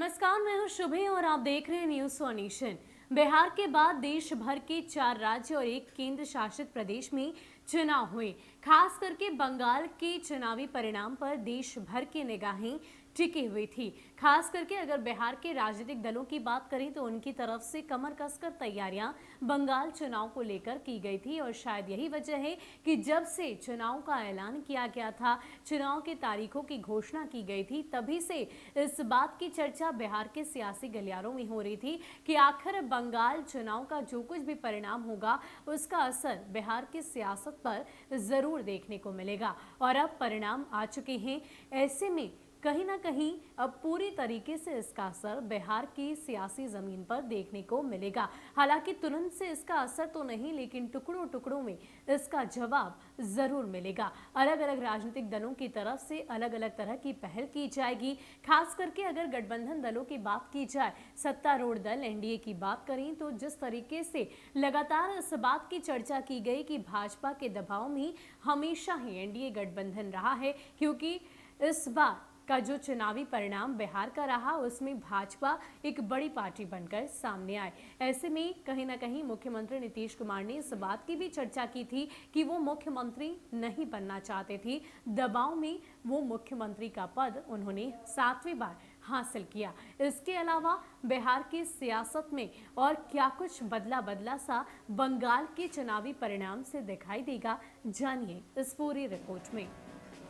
नमस्कार, मैं हूं शुभे और आप देख रहे हैं न्यूज वन नेशन। बिहार के बाद देश भर के 4 राज्य और एक केंद्र शासित प्रदेश में चुनाव हुए। खास करके बंगाल के चुनावी परिणाम पर देश भर की निगाहें टिकी हुई थी। खास करके अगर बिहार के राजनीतिक दलों की बात करें तो उनकी तरफ से कमर कसकर तैयारियां बंगाल चुनाव को लेकर की गई थी और शायद यही वजह है कि जब से चुनाव का ऐलान किया गया था, चुनाव की तारीखों की घोषणा की गई थी, तभी से इस बात की चर्चा बिहार के सियासी गलियारों में हो रही थी कि आखिर बंगाल चुनाव का जो कुछ भी परिणाम होगा उसका असर बिहार की सियासत पर जरूर देखने को मिलेगा। और अब परिणाम आ चुके हैं, ऐसे में कहीं ना कहीं अब पूरी तरीके से इसका असर बिहार की सियासी जमीन पर देखने को मिलेगा। हालांकि तुरंत से इसका असर तो नहीं, लेकिन टुकड़ों टुकड़ों में इसका जवाब जरूर मिलेगा। अलग अलग राजनीतिक दलों की तरफ से अलग अलग तरह की पहल की जाएगी। खास करके अगर गठबंधन दलों की बात की जाए, सत्तारूढ़ दल एनडीए की बात करें, तो जिस तरीके से लगातार इस बात की चर्चा की गई कि भाजपा के दबाव में हमेशा ही एनडीए गठबंधन रहा है, क्योंकि इस बार का जो चुनावी परिणाम बिहार का रहा उसमें भाजपा एक बड़ी पार्टी बनकर सामने आए। ऐसे में कहीं ना कहीं मुख्यमंत्री नीतीश कुमार ने इस बात की भी चर्चा की थी कि वो मुख्यमंत्री नहीं बनना चाहते थे। दबाव में वो मुख्यमंत्री का पद उन्होंने 7वीं बार हासिल किया। इसके अलावा बिहार की सियासत में और क्या कुछ बदला सा बंगाल के चुनावी परिणाम से दिखाई देगा, जानिए इस पूरी रिपोर्ट में।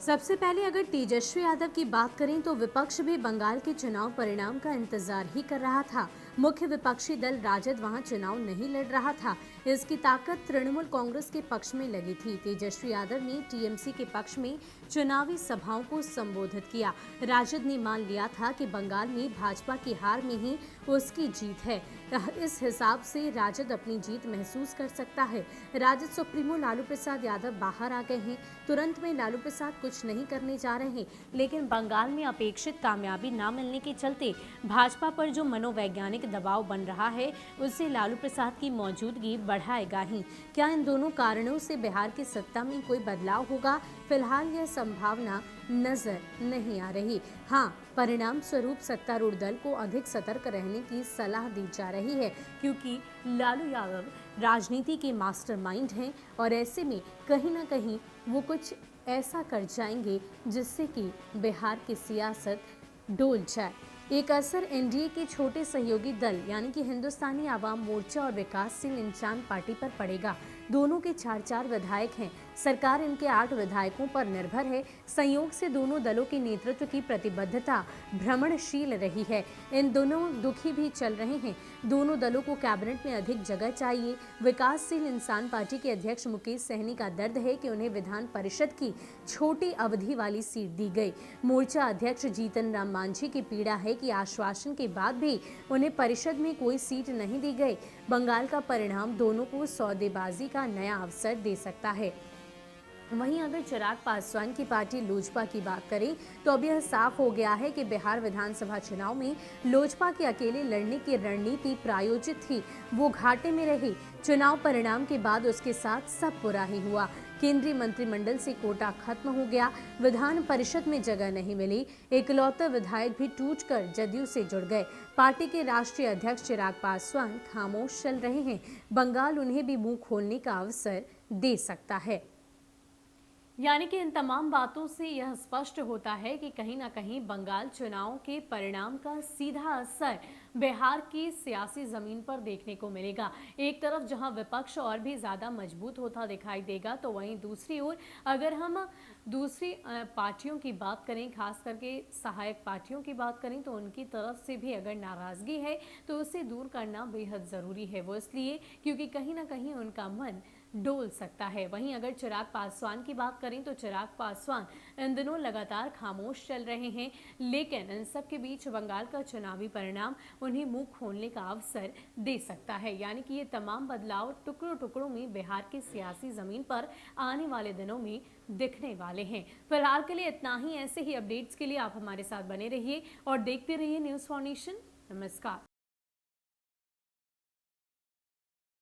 सबसे पहले अगर तेजस्वी यादव की बात करें तो विपक्ष भी बंगाल के चुनाव परिणाम का इंतजार ही कर रहा था। मुख्य विपक्षी दल राजद वहां चुनाव नहीं लड़ रहा था। इसकी ताकत तृणमूल कांग्रेस के पक्ष में लगी थी। तेजस्वी यादव ने टीएमसी के पक्ष में चुनावी सभाओं को संबोधित किया। राजद ने मान लिया था कि बंगाल में भाजपा की हार में ही उसकी जीत है। इस हिसाब से राजद अपनी जीत महसूस कर सकता है। राजद सुप्रीमो लालू प्रसाद यादव बाहर आ गए हैं। तुरंत में लालू प्रसाद कुछ नहीं करने जा रहे हैं, लेकिन बंगाल में अपेक्षित कामयाबी न मिलने के चलते भाजपा पर जो मनोवैज्ञानिक दबाव बन रहा है उससे लालू प्रसाद की मौजूदगी बढ़ाएगा ही। क्या इन दोनों कारणों से बिहार की सत्ता में कोई बदलाव होगा? फिलहाल यह संभावना नजर नहीं आ रही। हाँ, परिणाम स्वरूप सत्तारूढ़ दल को अधिक सतर्क रहने की सलाह दी जा रही है, क्योंकि लालू यादव राजनीति के मास्टरमाइंड हैं और ऐसे में कहीं ना कहीं वो कुछ ऐसा कर जाएंगे जिससे कि बिहार की सियासत डोल जाए। एक असर एनडीए के छोटे सहयोगी दल यानी कि हिंदुस्तानी आवाम मोर्चा और विकासशील इंसान पार्टी पर पड़ेगा। दोनों के 4 विधायक हैं। सरकार इनके 8 विधायकों पर निर्भर है। संयोग से दोनों दलों के नेतृत्व की प्रतिबद्धता भ्रमणशील रही है। इन दोनों दुखी भी चल रहे हैं। दोनों दलों को कैबिनेट में अधिक जगह चाहिए। विकासशील इंसान पार्टी के अध्यक्ष मुकेश सहनी का दर्द है कि उन्हें विधान परिषद की छोटी अवधि वाली सीट दी गई। मोर्चा अध्यक्ष जीतन राम मांझी की पीड़ा है कि आश्वासन के बाद भी उन्हें परिषद में कोई सीट नहीं दी गई। बंगाल का परिणाम दोनों को सौदेबाजी का नया अवसर दे सकता है। वहीं अगर चिराग पासवान की पार्टी लोजपा की बात करें तो अब यह साफ हो गया है कि बिहार विधानसभा चुनाव में लोजपा के अकेले लड़ने की रणनीति प्रायोजित थी, वो घाटे में रही। चुनाव परिणाम के बाद उसके साथ सब बुरा ही हुआ। केंद्रीय मंत्रिमंडल से कोटा खत्म हो गया। विधान परिषद में जगह नहीं मिली। इकलौते विधायक भी टूटकर जदयू से जुड़ गए। पार्टी के राष्ट्रीय अध्यक्ष चिराग पासवान खामोश चल रहे हैं। बंगाल उन्हें भी मुंह खोलने का अवसर दे सकता है। यानी कि इन तमाम बातों से यह स्पष्ट होता है कि कहीं ना कहीं बंगाल चुनाव के परिणाम का सीधा असर बिहार की सियासी जमीन पर देखने को मिलेगा। एक तरफ जहां विपक्ष और भी ज्यादा मजबूत होता दिखाई देगा, तो वहीं दूसरी ओर अगर हम दूसरी पार्टियों की बात करें, खास करके सहायक पार्टियों की बात करें, तो उनकी तरफ से भी अगर नाराजगी है तो उसे दूर करना बेहद जरूरी है। वो इसलिए क्योंकि कहीं ना कहीं उनका मन डोल सकता है। वहीं अगर चिराग पासवान की बात करें तो चिराग पासवान इन दिनों लगातार खामोश चल रहे हैं, लेकिन इन सब के बीच बंगाल का चुनावी परिणाम उन्हें मुंह खोलने का अवसर दे सकता है। यानी कि ये तमाम बदलाव टुकड़ों टुकड़ों में बिहार की सियासी जमीन पर आने वाले दिनों में दिखने वाले हैं। फिलहाल के लिए इतना ही। ऐसे ही अपडेट्स के लिए आप हमारे साथ बने रहिए और देखते रहिए न्यूज़ वन नेशन। नमस्कार।